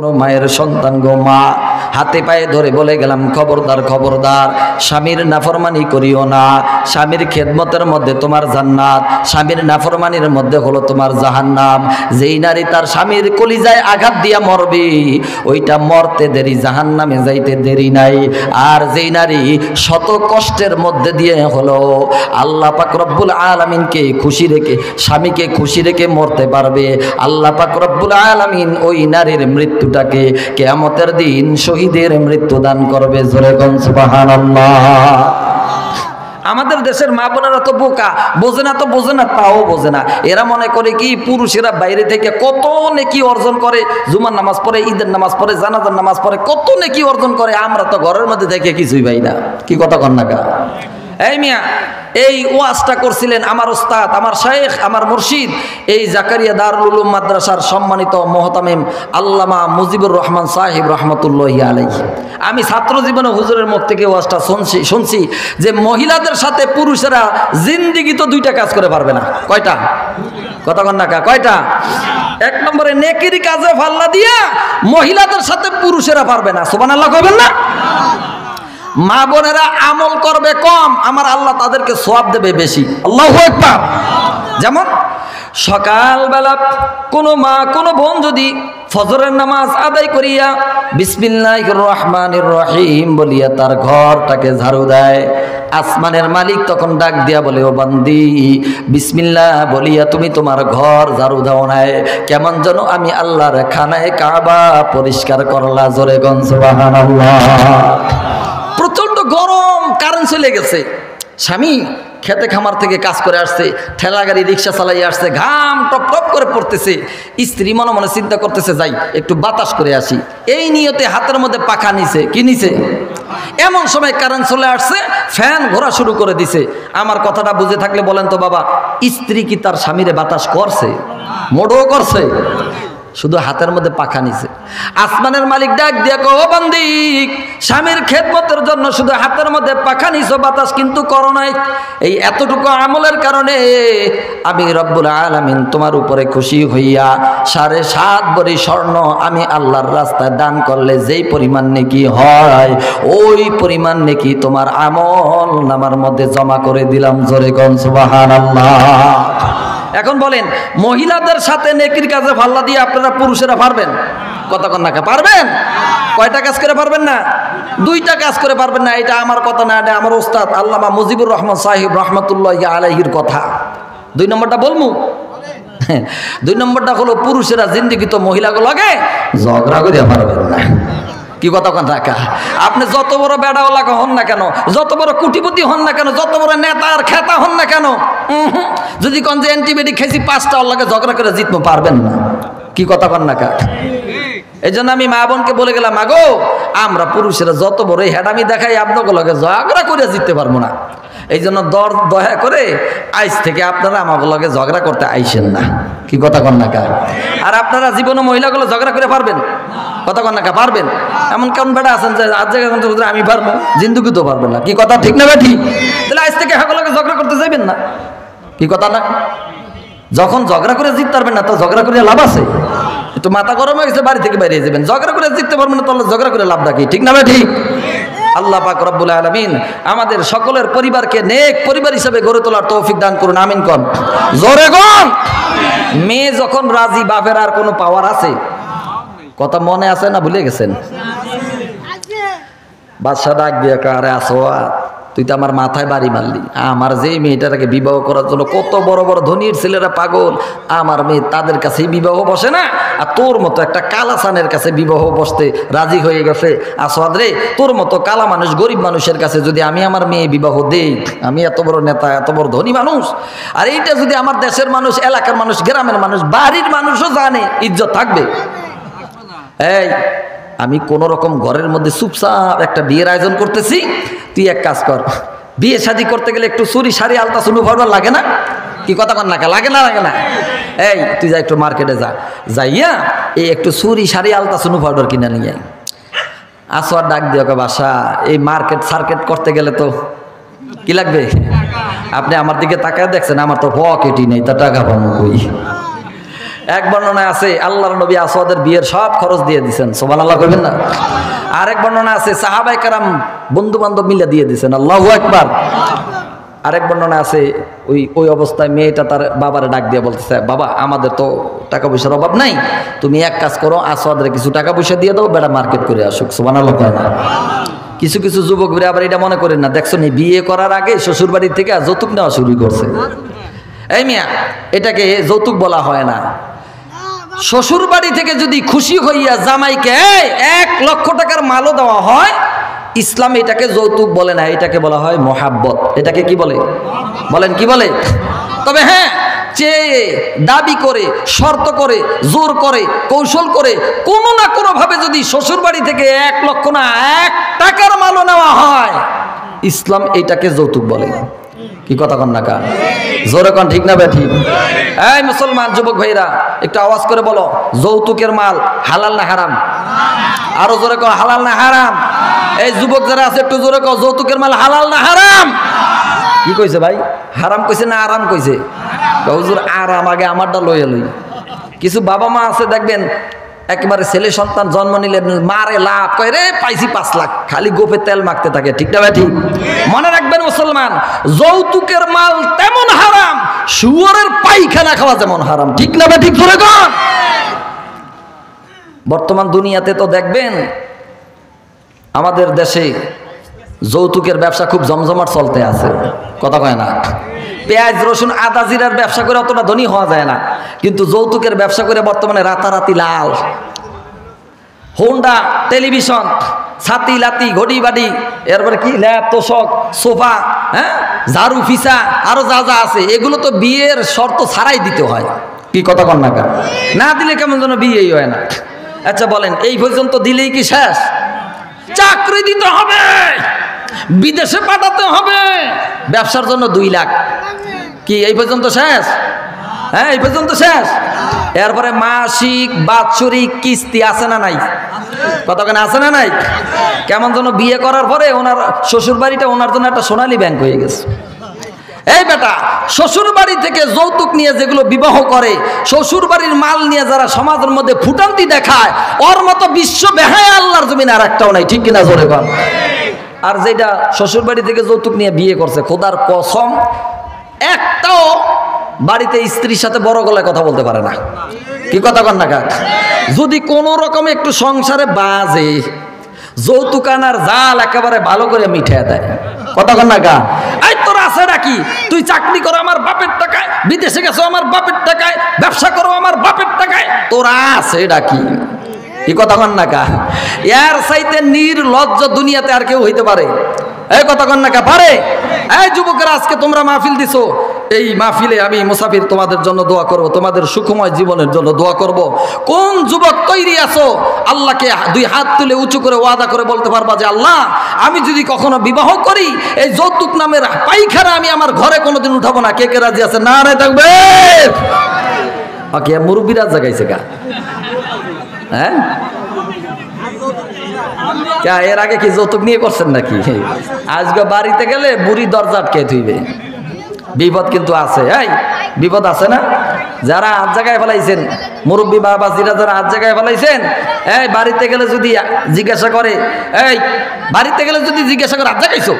কোনো মায়ের সন্তান গো মা, হাতে পায়ে ধরে বলে গেলাম খবরদার খবরদার, স্বামীর নাফরমানি করিও না। স্বামীর খেদমতের মধ্যে তোমার জান্নাত, স্বামীর নাফরমানির মধ্যে হলো তোমার জাহান্নাম। যেই নারী তার স্বামীর কলিজায় আঘাত দিয়া মরবে, ওইটা মরতে দেরি, জাহান্নামে যাইতে দেরি নাই। আর যেই নারী শত কষ্টের মধ্যে দিয়ে হলো আল্লাহ পাক রব্বুল আলামিনকে খুশি রেখে, স্বামীকে খুশি রেখে মরতে পারবে, আল্লাহ পাক রব্বুল আলামিন ওই নারীর মৃত্যুটাকে কিয়ামতের দিন শহীদের মৃত্যু দান করবে। জোরে কোন সুবহানাল্লাহ। আমাদের দেশের মা বোনেরা তো বোকা, বোঝে না তো বোঝে না, তাও বোঝে না। এরা মনে করে কি পুরুষেরা বাইরে থেকে কত নেকি অর্জন করে, জুমার নামাজ পড়ে, ঈদের নামাজ পড়ে, জানাজার নামাজ পড়ে, কত নেকি অর্জন করে, আমরা তো ঘরের মধ্যে থেকে কিছুই পাই না। কি কথা কন না কা? এই মিয়া, এই ওয়াজটা করছিলেন আমার ওস্তাদ, আমার শায়েখ, আমার মুর্শিদ, এই জাকারিয়া দারুল উলুম মাদ্রাসার সম্মানিত মুহতামিম আল্লামা মুজিবুর রহমান সাহেব রহমতুল্লাহি আলাইহি। আমি ছাত্র জীবনে হুজুরের মুখ থেকে ওয়াজটা শুনছি যে মহিলাদের সাথে পুরুষেরা জিন্দিগি তো দুইটা কাজ করে পারবে না। কয়টা? কথা কন না কা? কয়টা? এক নম্বরে নেকির কাজে ফাল্লা দিয়া মহিলাদের সাথে পুরুষেরা পারবে না। সুবহানাল্লাহ কইবেন না? মা বোনেরা আমল করবে কম, আমার আল্লাহ তাদেরকে সওয়াব দেবে বেশি। আল্লাহু আকবার। যেমন সকালবেলা কোনো মা কোনো বোন যদি ফজরের নামাজ আদায় করিয়া বিসমিল্লাহির রহমানির রহিম বলিয়া তার ঘরটাকে ঝাড়ু দেয়, আসমানের মালিক তখন ডাক দিয়া বলে, ও বান্দি বিসমিল্লাহ বলিয়া তুমি তোমার ঘর ঝাড়ু দাও নাই, কেমন যেন আমি আল্লাহর খানায় কাবা পরিষ্কার করলা। জোরে কোন সুবহানাল্লাহ। প্রচন্ড গরম, কারেন্ট চলে গেছে, স্বামী খেতে খামার থেকে কাজ করে আসছে, ঠেলা গাড়ি রিক্সা চালাই আসছে, ঘাম টপ টপ করে পড়তেছে, স্ত্রী মনে মনে চিন্তা করতেছে যাই একটু বাতাস করে আসি, এই নিয়তে হাতের মধ্যে পাখা নিছে। কি নিছে? এমন সময় কারেন্ট চলে আসছে, ফ্যান ঘোরা শুরু করে দিছে। আমার কথাটা বুঝে থাকলে বলেন তো বাবা, স্ত্রী কি তার স্বামীরে বাতাস করছে? মোড়ও করছে, শুধু হাতের মধ্যে পাখা নিছে। আসমানের মালিক ডাক দিয়া কো, ও বান্দি, স্বামীর খেদমতের জন্য শুধু হাতের মধ্যে পাখা নিছো, বাতাস কিন্তু করো নাই। এই এতটুকু আমলের কারণে আমি রব্বুল আলামিন তোমার উপরে খুশি হইয়া 7.5 ভরি স্বর্ণ আমি আল্লাহর রাস্তায় দান করলে যেই পরিমাণ নেকি হয়, ওই পরিমাণ নেকি তোমার আমল নামার মধ্যে জমা করে দিলাম। জোরে কোন সুবহানাল্লাহ। এখন বলেন, মহিলাদের সাথে নেকির কাজে ফাল্লা দিয়ে আপনারা পুরুষেরা পারবেন? কথা কন না কা? পারবেন? কয়টা কাজ করে পারবেন না? 2টা কাজ করে পারবেন না। এটা আমার কথা না, এটা আমার ওস্তাদ আল্লামা মুজিবুর রহমান সাহেব রহমতুল্লাহি আলাইহির কথা। 2 নম্বরটা বলমু। 2 নম্বরটা হলো পুরুষেরা জিন্দিগি তো মহিলাগুলোকে ঝগড়া করে পারবেন না। কি কথা কন রাখা? আপনি যত বড় বেড়াওয়ালা হন না কেন, যত বড় কোটিপতি হন না কেন, যত বড় নেতা আর খেতা হন না কেন, যদি কোন যে অ্যান্টিবায়োটিক খেয়েছি 5টা ওর ঝগড়া করে জিততে পারবেন না। কি কথা কন না কা? এই জন্য আমি মা বোনকে বলে গেলাম, আগো আমরা পুরুষেরা যত বড় হেডামি দেখাই আপনাকে লগে ঝগড়া করে জিততে পারবো না। এই জন্য দয়া করে আজ থেকে আপনারা আমাকে লগে ঝগড়া করতে আইসেন না। কি কথা কন না কা? আর আপনারা জীবনে মহিলাগুলো ঝগড়া করে পারবেন? কথা কন না কা? পারবেন? এমন কেমন বেটা আছেন যে আজ জায়গায় আমি পারবো, জিন্দুকি তো পারবেন না। কি কথা ঠিক না বেঠি? তাহলে আজ থেকে হাগুলোকে ঝগড়া করতে যাইবেন না। কি কথা না? যখন ঝগড়া করে জিততে পারবেন না, তো ঝগড়া করে লাভ আছে? একটু মাথা গরম হয়ে গেছে, বাড়ি থেকে বাইরে যাবেন। ঝগড়া করে জিততে পারবেন না, তাহলে ঝগড়া করে লাভ নাকি? ঠিক না বেঠি? আল্লাহ পাক রব্বুল আলামিন আমাদের সকলের পরিবারকে নেক পরিবার হিসেবে গড়ে তোলার তৌফিক দান করুন। আমিন কোন? জোরে কোন? মেয়ে যখন রাজি, বাপের আর কোনো পাওয়ার আছে? কথা মনে আছে না ভুলে গেছেন? বাদশা ডাক দিয়ে, আরে আসো, তুই তো আমার মাথায় বাড়ি মারলি। আমার যেই মেয়েটাকে বিবাহ করার জন্য কত বড় বড় ধনীর ছেলেরা পাগল, আমার মেয়ে তাদের কাছেই বিবাহ বসে না, আর তোর মতো একটা কালাসানের কাছে বিবাহ বসতে রাজি হয়ে গেছে। আসোয়াদ রে, তোর মতো কালা মানুষ, গরিব মানুষের কাছে যদি আমি আমার মেয়ে বিবাহ দেই, আমি এত বড় নেতা, এত বড় ধনী মানুষ, আর এইটা যদি আমার দেশের মানুষ, এলাকার মানুষ, গ্রামের মানুষ, বাড়ির মানুষও জানে, ইজ্জত থাকবে? এই আমি কোন রকম ঘরের মধ্যে চুপচাপ একটা বিয়ের আয়োজন করতেছি, তুই এক কাজ কর, বিয়ে শাদী করতে গেলে একটু চুরি শাড়ি আলতা চুলু ভাড়া লাগে না? কি কথা কন না? লাগে না? লাগে না? এই তুই যা একটু মার্কেটে যাইয়া এই একটু চুরি শাড়ি আলতা চুলু পাউডার কিনে নিয়ে আসো। আর ডাক দিও, বাসা এই মার্কেট সার্কেট করতে গেলে তো কি লাগবে? আপনি আমার দিকে তাকায় দেখছেন, আমার তো পকেটই নেই, তা টাকা পাবো কই? এক বর্ণনা আছে আল্লাহর নবী আসওয়াদের বিয়ের সব খরচ দিয়ে দিয়েছেন, সুবহানাল্লাহ করবেন না? আরেক বর্ণনা আছে সাহাবায়ে কেরাম বন্ধু বান্ধব মিলে দিয়ে দিয়েছেন, আল্লাহু আকবার। আরেক বর্ণনা আছে ওই অবস্থায় মেয়েটা তার বাবারে ডাক দিয়ে বলতেছে, বাবা আমাদের তো টাকা পয়সার অভাব নাই, তুমি এক কাজ করো, আসওয়াদের কিছু টাকা পয়সা দিয়ে দাও, বেটা মার্কেট করে আসুক। সুবহানাল্লাহ কয় না? কিছু কিছু যুবক আবার এটা মনে করেন না, দেখছো নি বিয়ে করার আগে শ্বশুর বাড়ি থেকে যৌতুক নেওয়া শুরু করছে। এই মিয়া, এটাকে যৌতুক বলা হয় না। শ্বশুর বাড়ি থেকে যদি খুশি হইয়া জামাইকে 1 লক্ষ টাকার মালও দেওয়া হয়, ইসলাম এটাকে যৌতুক বলে না, এটাকে বলা হয় মোহাব্বত। এটাকে কি বলে বলেন, কি বলে? তবে হ্যাঁ, চেয়ে দাবি করে, শর্ত করে, জোর করে, কৌশল করে কোনো না কোনো ভাবে যদি শ্বশুর বাড়ি থেকে 1 লক্ষ না 1 টাকার মালও নেওয়া হয়, ইসলাম এটাকে যৌতুক বলে। কি কথা কন না কা? জোরে কন, ঠিক না ঠিক? এই মুসলমান যুবক ভাইরা একটু আওয়াজ করে বলো, যৌতুকের মাল হালাল না হারাম? আরো জোরে কও, হালাল না হারাম? এই যুবক যারা আছে একটু জোরে কও, যৌতুকের মাল হালাল না হারাম? কি কইছে ভাই? হারাম কইছে না আরাম কইছে? হুজুর আরাম আগে আমারটা লইয়া লই। কিছু বাবা মা আছে দেখবেন একেবারে ছেলে সন্তান জন্ম নিলে মারে লাভ কয়, রে পাইছি 5 লাখ, খালি গোপে তেল মাখতে থাকে। ঠিক না ভাই ঠিক? মনে রাখবেন মুসলমান, যৌতুকের মাল তেমন হারাম, শুয়োরের পায়খানা খাওয়া যেমন হারাম। ঠিক না ভাই ঠিক? ধরে কন। বর্তমান দুনিয়াতে তো দেখবেন আমাদের দেশে যৌতুকের ব্যবসা খুব জমজমাট চলতে আছে, কথা কয় না? পেঁয়াজ রসুন আদা জিরার ব্যবসা করে অতটা ধনী হওয়া যায় না, কিন্তু যৌতুকের ব্যবসা করে বর্তমানে রাতারাতি লাল। হোন্ডা, টেলিভিশন, ছাতি লাতি, ঘড়ি বাড়ি, এরপরে কি ল্যাপ তোষক, সোফা, হ্যাঁ, ঝাড়ু ফিসা, আরো যা যা আছে, এগুলো তো বিয়ের শর্ত ছাড়াই দিতে হয়। কি কথা কন না কা? না দিলে কেমন যেন বিয়েই হয় না। আচ্ছা বলেন, এই পর্যন্ত দিলেই কি শেষ? চাকরি দিতে হবে, বিদেশে পাঠাতে হবে, ব্যবসার জন্য 2 লাখ, কি এই পর্যন্ত শেষ? হ্যাঁ, এই পর্যন্ত শেষ। এরপরে মাসিক বাৎসরিক কিস্তি আছে না নাই? কতখানি আছে না নাই? কেমন যেন বিয়ে করার পরে ওনার শ্বশুর বাড়িটা ওনার জন্য একটা সোনালী ব্যাংক হয়ে গেছে। এই বেটা, শ্বশুর বাড়ি থেকে যৌতুক নিয়ে যেগুলো বিবাহ করে, শ্বশুর বাড়ির মাল নিয়ে যারা সমাজের মধ্যে ফুটান্তি দেখায়, ওর মতো বিশ্ব বেহায়া আল্লাহর জমিনে আর একটাও নাই। ঠিক কিনা জোরে কর? আর যেটা শ্বশুর বাড়ি থেকে যৌতুক নিয়ে বিয়ে করছে, খোদার কসম একটাও বাড়িতে স্ত্রীর সাথে বড় গলায় কথা বলতে পারে না। কি কথা কন না কাক? যদি কোনো রকম একটু সংসারে বাজে, যৌতুক আনার জাল একেবারে ভালো করে মিঠিয়ে দেয়। কথা কন না কা? এই তোর আছে নাকি? তুই চাকরি করো আমার বাপের টাকায়, বিদেশে গেছো আমার বাপের টাকায়, ব্যবসা করো আমার বাপের টাকায়, তোর আছে নাকি? কি কথা কন না কা? এর চাইতে নির্লজ্জ দুনিয়াতে আর কেউ হইতে পারে? এই কথা কন না কা? পারে? এই যুবকেরা, আজকে তোমরা মাহফিল দিছো, এই মাহফিলে আমি মুসাফির তোমাদের জন্য দোয়া করব, তোমাদের সুখময় জীবনের জন্য দোয়া করব। কোন যুবক তৈরি আছো আল্লাহকে 2 হাত তুলে উঁচু করে ওয়াদা করে বলতে পারবা যে আল্লাহ, আমি যদি কখনো বিবাহ করি, এই যৌতুক নামের পায়খানা আমি আমার ঘরে কোনোদিন উঠাবো না? কে কে রাজি আছে? না রে থাকবে। ওকে, মুরব্বীরা জাগাইছে কা? হ্যাঁ, এর আগে কি যৌতুক নিয়ে করছেন নাকি? আজকে বাড়িতে গেলে বুড়ি দরজা আটকে থইবে। বিপদ কিন্তু আছে। এই বিপদ আছে না? যারা হাত জায়গায় ফেলাইছেন, মুরব্বী বাবাজিরা যারা হাত জায়গায় ফেলাইছেন, এই বাড়িতে গেলে যদি জিজ্ঞাসা করে, এই বাড়িতে গেলে যদি জিজ্ঞাসা করে হাত জাগাইছো,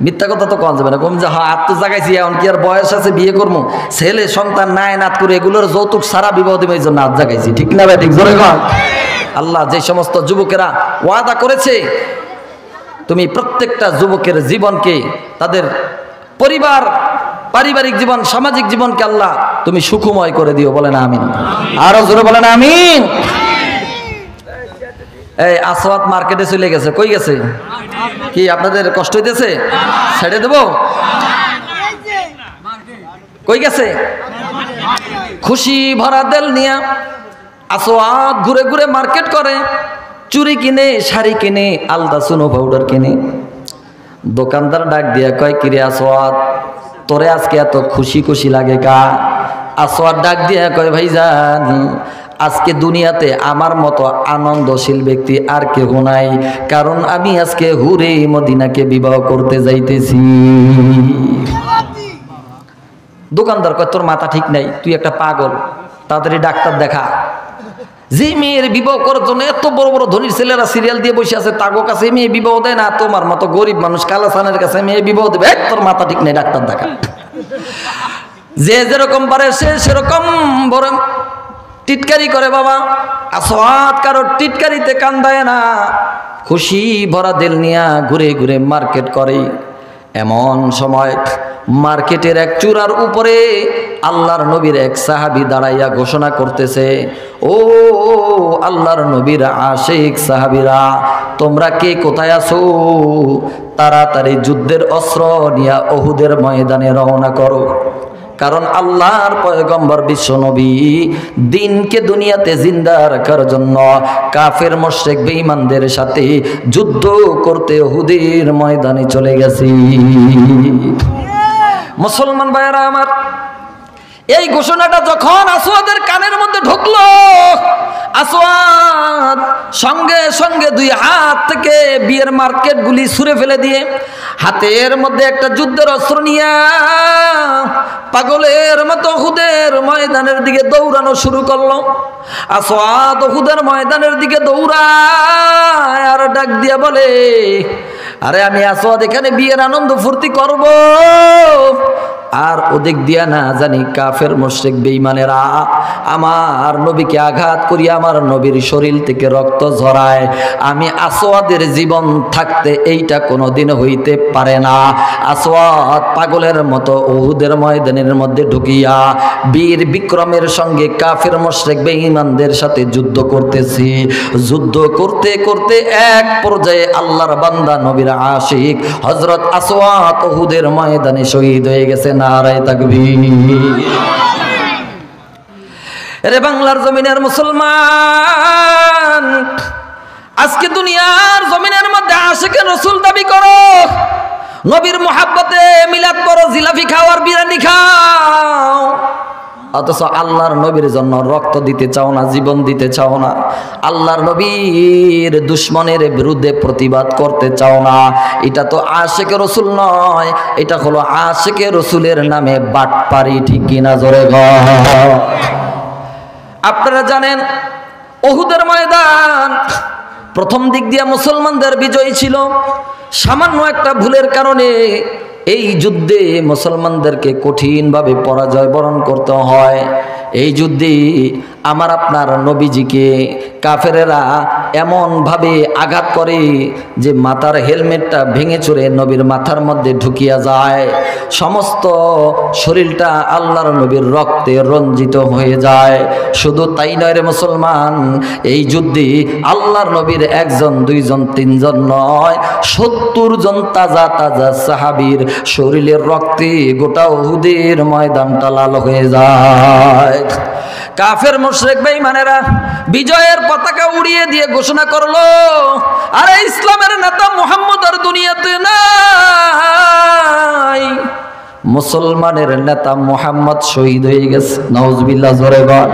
মিথ্যা কথা তো কন যাবে না। কম যে হাত তো জাগাইছি, এখন কি আর বয়স আছে বিয়ে করবো? ছেলে সন্তান নাই নাত করে এগুলোর যৌতুক সারা বিবাহ দেবে, এই জন্য হাত জাগাইছি। ঠিক না ভাই ঠিক? জোরে কন। আল্লাহ যে সমস্ত যুবকেরা ওয়াদা করেছে, তুমি প্রত্যেকটা যুবকের জীবনকে, তাদের পরিবার, পারিবারিক জীবন, সামাজিক জীবনকে আল্লাহ তুমি সুখময় করে দিও। বলেন আমিন। আরো জোরে বলেন আমিন। এই আসওয়াদ মার্কেটে চলে গেছে, কই গেছে? কি আপনাদের কষ্ট হইতেছে? ছেড়ে দেব? কই গেছে? খুশি ভরা দিল নিয়া আসওয়াদ ঘুরে ঘুরে মার্কেট করে, চুড়ি কিনে, শাড়ি কিনে, আলতা সুনো পাউডার কিনে। দোকানদার ডাক দিয়া কয়, কিরে আসওয়াদ, তোরে আজকে এত খুশি খুশি লাগে কা? আসওয়াদ ডাক দিয়া কয়, ভাইজান, আজকে দুনিয়াতে আমার মতো আনন্দশীল ব্যক্তি আর কেউ নাই, কারণ আমি আজকে হুরে মদিনাকে বিবাহ করতে যাইতেছি। দোকানদার কয়, তোর মাথা ঠিক নাই, তুই একটা পাগল। তাড়াতাড়ি ডাক্তার দেখা। যে মেয়ের বিবাহ করার জন্য এত বড় বড় ধনীর ছেলেরা সিরিয়াল দিয়ে বসে আছে, তার কাছে মেয়ে বিবাহ দেয় না, তোমার মতো গরিব মানুষ কালাসানের কাছে মেয়ে বিবাহ দেবে, তোর মাথা ঠিক নেই, ডাক্তার দেখা। যে যেরকম পারে সে সেরকম বড় টিটকারি করে বাবা। আসওয়াদ কারো টিটকারিতে কান দেয় না, খুশি ভরা দিল নিয়া ঘুরে ঘুরে মার্কেট করে। এমন সময় মার্কেটের এক চূড়ার উপরে আল্লাহর নবীর এক সাহাবী দাঁড়াইয়া ঘোষণা করতেছে, ও আল্লাহর নবীর আশিক সাহাবীরা, তোমরা কে কোথায় আছো? তাড়াতাড়ি যুদ্ধের অস্ত্র নিয়ে উহুদের ময়দানে রওনা করো। কারণ আল্লাহর পয়গম্বর বিশ্ব নবী দিনকে দুনিয়াতে জিন্দা রাখার জন্য কাফের মুশরিক বেঈমানদের সাথে যুদ্ধ করতে উহুদের ময়দানে চলে গেছে। মুসলমান ভাইয়েরা আমার, এই ঘোষণাটা যখন আসওয়াদের কানের মধ্যে ঢুকলো, আসওয়াদ সঙ্গে সঙ্গে দুই হাত থেকে বিয়ের মার্কেট গুলি ছুঁড়ে ফেলে দিয়ে হাতের মধ্যে একটা যুদ্ধের অস্ত্র নিয়ে পাগলের মতো উহুদের ময়দানের দিকে দৌড়ানো শুরু করলো। আসওয়াদ উহুদের ময়দানের দিকে দৌড়ায় আর ডাক দিয়া বলে, আরে আমি আসওয়াদ এখানে বিয়ের আনন্দ ফুর্তি করব, আর ওদিক দিয়া না জানি কাফের মুশরিক বেঈমানেরা আমার নবীকে আঘাত করিয়া আমার নবীর শরীর থেকে রক্ত ঝরায়। আমি আসওয়াদের জীবন থাকতে এইটা কোনোদিন হইতে পারে না। আসওয়াদ পাগলের মতো উহুদের ময়দানের মধ্যে ঢুকিয়া বীর বিক্রমের সঙ্গে কাফের মুশরিক বেঈমানদের সাথে যুদ্ধ করতেছি। যুদ্ধ করতে করতে এক পর্যায়ে আল্লাহর বান্দা নবীর আশিক হযরত আসওয়াদ উহুদের ময়দানে শহীদ হয়ে গেছে। নারায়ে তাকবীর। এরে বাংলার জমিনের মুসলমান, আজকে দুনিয়ার জমিনের মধ্যে আশিকে রাসূল দাবি করো, নবীর মুহাব্বতে মিলাদ করো, জিলাপি খাও আর বিরিয়ানি খাও, অথচ আল্লাহর নবীর জন্য রক্ত দিতে চাও না, জীবন দিতে চাও না। আল্লাহর নবীর দুশমনের বিরুদ্ধে প্রতিবাদ করতে চাও না। এটা তো আশিকে রাসূল নয়, এটা হলো আশিকে রাসূলের নামে বাটপারি। ঠিক কিনা জোরে গো? আপনারা জানেন উহুদের ময়দান প্রথম দিক দিয়ে মুসলমানদের বিজয় ছিল। সামান্য একটা ভুলের কারণে এই যুদ্ধে মুসলমানদেরকে কঠিনভাবে পরাজয় বরণ করতে হয়। এই যুদ্ধে আমার আপনার নবীজিকে কাফেরেরা এমনভাবে আঘাত করে যে মাথার হেলমেটটা ভেঙে চুরে নবীর মাথার মধ্যে ঢুকিয়া যায়, সমস্ত শরীরটা আল্লাহর নবীর রক্তে রঞ্জিত হয়ে যায়। শুধু তাই নয় রে মুসলমান, এই যুদ্ধে আল্লাহর নবীর একজন, দুইজন, তিনজন নয়, 70 জন তাজা তাজা সাহাবীর শরীরের রক্তে গোটা উহুদের ময়দানটা লাল হয়ে যায়। কাফের মুশরিক বেঈমানেরা বিজয়ের পতাকা উড়িয়ে দিয়ে ঘোষণা করলো, আরে ইসলামের নেতা মুহাম্মদ আর দুনিয়াতে নাই, মুসলমানের নেতা মুহাম্মদ শহীদ হয়ে গেছে। নাউজুবিল্লাহ, জোরে বল।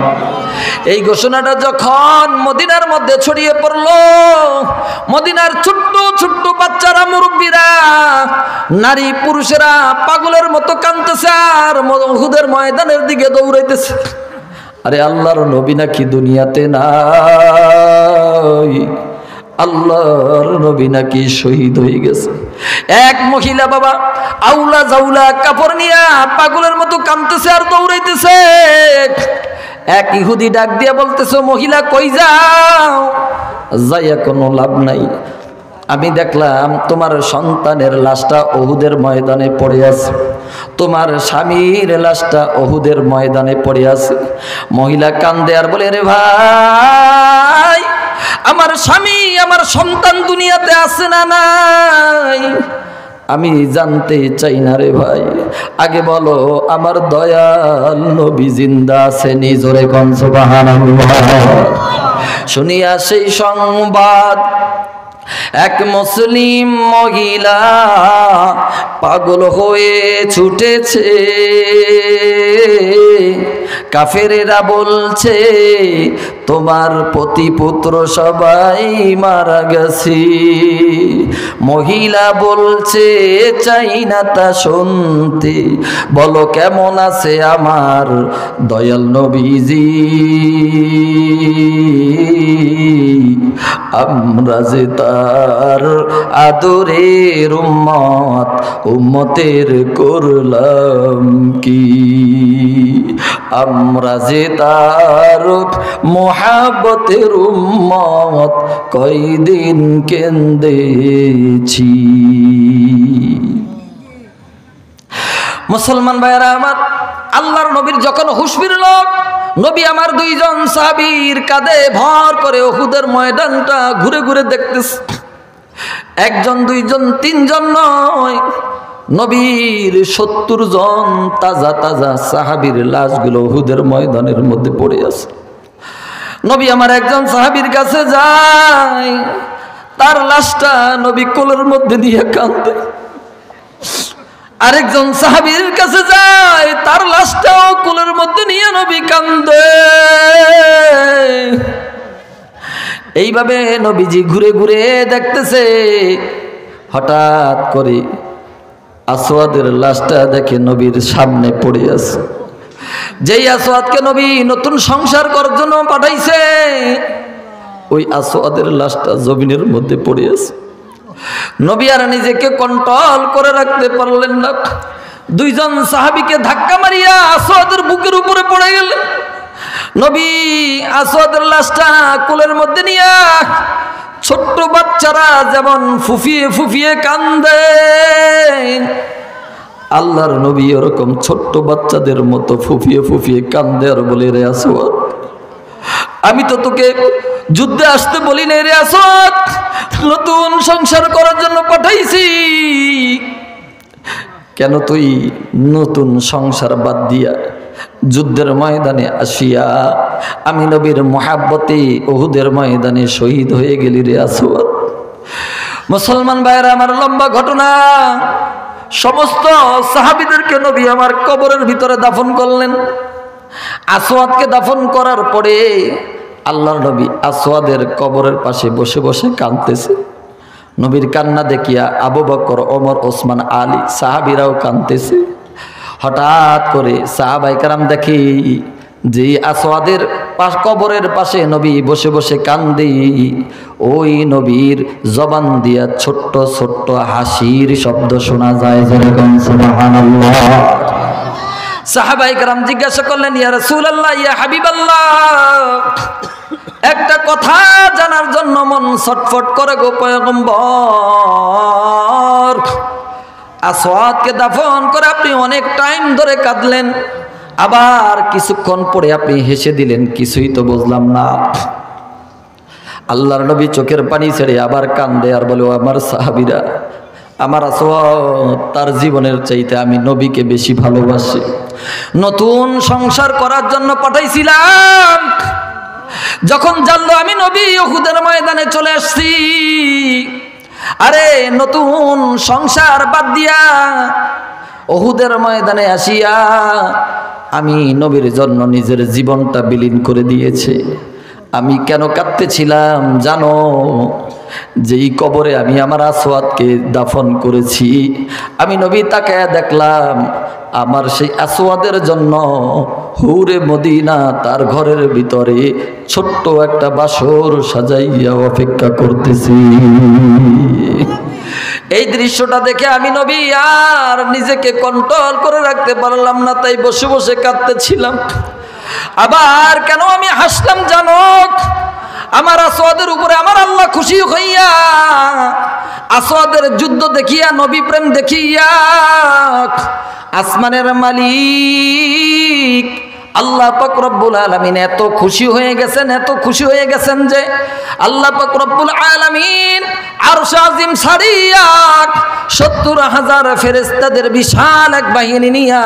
এই ঘোষণাটা যখন মদিনার মধ্যে ছড়িয়ে পড়লো, মদিনার ছোট্ট ছোট্ট বাচ্চারা, মুরব্বীরা, নারী পুরুষেরা পাগলের মতো কাঁদতেছে আর উহুদের ময়দানের দিকে দৌড়াইতেছে। আরে আল্লাহর নবী নাকি দুনিয়াতে নাই, আল্লাহর নবী নাকি শহীদ হয়ে গেছে। এক মহিলা বাবা আউলা জাউলা কাপড় নিয়া পাগলের মতো কাঁদতেছে আর দৌড়াইতেছে। এক ইহুদি ডাক দিয়া বলতেছে, মহিলা কই যাও? যাইয়া কোনো লাভ নাই, আমি দেখলাম তোমার সন্তানের লাশটা উহুদের ময়দানে পড়ে আছে, তোমার স্বামীর লাশটা উহুদের ময়দানে পড়ে আছে। মহিলা কান্দে আর বলে, রে ভাই, আমার স্বামী আমার সন্তান দুনিয়াতে আছে না নাই আমি জানতে চাই না রে ভাই, আগে বলো আমার দয়াল নবী জিন্দা আছে নি? জোরে কোন সুবহানাল্লাহ। শুনিয়া সেই সংবাদ এক মুসলিম মহিলা পাগল হয়ে ছুটেছে। কাফেরেরা বলছে তোমার পতিপুত্র সবাই মারা গেছে। মহিলা বলছে চাই না তা শুনতে, বলো কেমন আছে আমার দয়াল নবীজি। আমরা যে তার আদরের উম্মত, উম্মতের করলাম কি? আমরা যে তার মোহাব্বতের উম্মত, কয়দিন কেঁদেছি। মুসলমান ভাইয়েরা আমার, আল্লাহর নবীর যখন হুঁশ ফিরল, নবী আমার দুইজন সাহাবীর কাঁধে ভর করে উহুদের ময়দানটা ঘুরে ঘুরে দেখতেছে। একজন দুইজন তিনজন নয়, নবীর ৭০ জন তাজা তাজা সাহাবীর লাশগুলো উহুদের ময়দানের মধ্যে পড়ে আছে। নবী আমার একজন সাহাবীর কাছে যায়, তার লাশটা নবী কোলের মধ্যে নিয়ে কাঁদে। আরেকজন সাহাবীর কাছে যায়, তার লাশটাও কোলের মধ্যে নিয়ে নবী কাঁদে। এইভাবে নবীজি ঘুরে ঘুরে দেখতেছে। হঠাৎ করে আসওয়াদের লাশটা দেখে নবীর সামনে পড়ে আছে। যেই আসওয়াদকে নবী নতুন সংসার করার জন্য পাঠাইছে, ওই আসওয়াদের লাশটা জমিনের মধ্যে পড়ে আছে। নবী আর নিজেকে কন্ট্রোল করে রাখতে পারলেন না। দুইজন সাহাবীকে ধাক্কা মারিয়া আসওয়াদের বুকের উপরে পড়ে গেলেন। নবী আসওয়াদের লাশটা কোলের মধ্যে নিয়ে, ছোট্ট বাচ্চারা যেমন ফুফিয়ে ফুফিয়ে কান্দে, আল্লাহর নবী ওরকম ছোট্ট বাচ্চাদের মতো ফুফিয়ে ফুফিয়ে কান্দে আর বলে, রে আসওয়াদ, আমি তো তোকে যুদ্ধে আসতে বলি না রে আসওয়াদ, নতুন সংসার করার জন্য পাঠাইছি। কেন তুই নতুন সংসার বাদ দিয়া যুদ্ধের ময়দানে আসিয়া আমি নবীর মোহাব্বতে উহুদের ময়দানে শহীদ হয়ে গেলি রে আসওয়াদ? মুসলমান ভাইয়েরা আমার, লম্বা ঘটনা। সমস্ত সাহাবীদেরকে নবী আমার কবরের ভিতরে দাফন করলেন। আসওয়াদকে দাফন করার পরে আল্লাহর নবী আসওয়াদের কবরের পাশে বসে বসে কাঁদতেছে। নবীর কান্না দেখিয়া আবু বকর, ওমর, ওসমান, আলী সাহাবীরাও কাঁদতেছে। হঠাৎ করে সাহাবায়ে কেরাম দেখি যে আসওয়াদের কবরের পাশে নবী বসে বসে কান্দে, ওই নবীর জবান দিয়া ছোট্ট ছোট্ট হাসির শব্দ শোনা যায়। যেরকম সুবহানাল্লাহ। সাহাবায়ে কেরাম জিজ্ঞাসা করলেন, ইয়া রাসূলুল্লাহ, ইয়া হাবিবাল্লাহ, একটা কথা জানার জন্য মন ছটফট করে গো পয়গম্বর। আসওয়াদকে দাফন করে আপনি অনেক টাইম ধরে কাঁদলেন, আবার কিছুক্ষণ পরে আপনি হেসে দিলেন, কিছুই তো বুঝলাম না। আল্লাহর নবী চোখের পানি ছেড়ে আবার কান্দে আর বলে, আমার সাহাবীরা, আমার আসওয়াদ তার জীবনের চাইতে আমি নবীকে বেশি ভালোবাসি। নতুন সংসার করার জন্য পাঠাইছিলাম, যখন জানলো আমি নবী উহুদের ময়দানে চলে আসছি, আরে নতুন সংসার বাদ দিয়া উহুদের ময়দানে আসিয়া আমি নবীর জন্য নিজের জীবনটা বিলীন করে দিয়েছে। আমি কেন কাঁদতেছিলাম জানো? যেই কবরে আমি আমার আসওয়াদকে দাফন করেছি, আমি নবী তাকায়া দেখলাম আমার সেই আসওয়াদের জন্য হুরে মদিনা তার ঘরের ভিতরে ছোট্ট একটা বাসর সাজাইয়া অপেক্ষা করতেছি। এই দৃশ্যটা দেখে আমি নবী আর নিজেকে কন্ট্রোল করে রাখতে পারলাম না, তাই বসে বসে কাঁদতেছিলাম। আবার কেন আমি হাসলাম জানো? আমার আসওয়াদের উপরে আমার আল্লাহ খুশি হইয়া আসওয়াদের যুদ্ধ দেখিয়া, নবী প্রেম দেখিয়া আসমানের মালিক আল্লাহ পাক রব্বুল আলামিন এত খুশি হয়ে গেছেন, এত খুশি হয়ে গেছেন যে আল্লাহ পাক রব্বুল আলামিন আরশ আজিম ছাড়িয়া ৭০,০০০ ফেরেশতাদের বিশাল এক বাহিনী নিয়া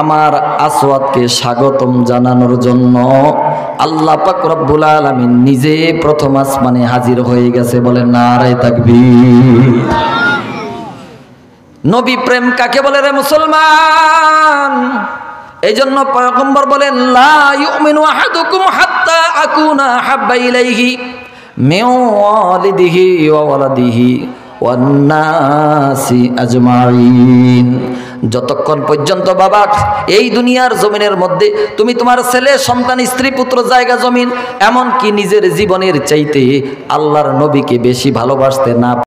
আমার আসওয়াদকে স্বাগতম জানানোর জন্য আল্লাহ পাক রব্বুল আলামিন নিজে প্রথম আসমানে হাজির হয়ে গেছে। বলেন নারায়ে তাকবীর। নবী প্রেম কাকে বলে রে মুসলমান? এই জন্য পয়গম্বর বলেন, লা ইউমিনু আহাদুকুম হাত্তা হাত্তা আকুনা হাব্বা ইলাইহি মিন ওয়ালিদিহি ওয়া ওয়ালাদিহি ওয়ান নাসি আজমাইন। যতক্ষণ পর্যন্ত বাবা এই দুনিয়ার জমিনের মধ্যে তুমি তোমার ছেলে সন্তান স্ত্রী পুত্র জায়গা জমিন এমন কি নিজের জীবনের চাইতে আল্লাহর নবীকে বেশি ভালোবাসতে না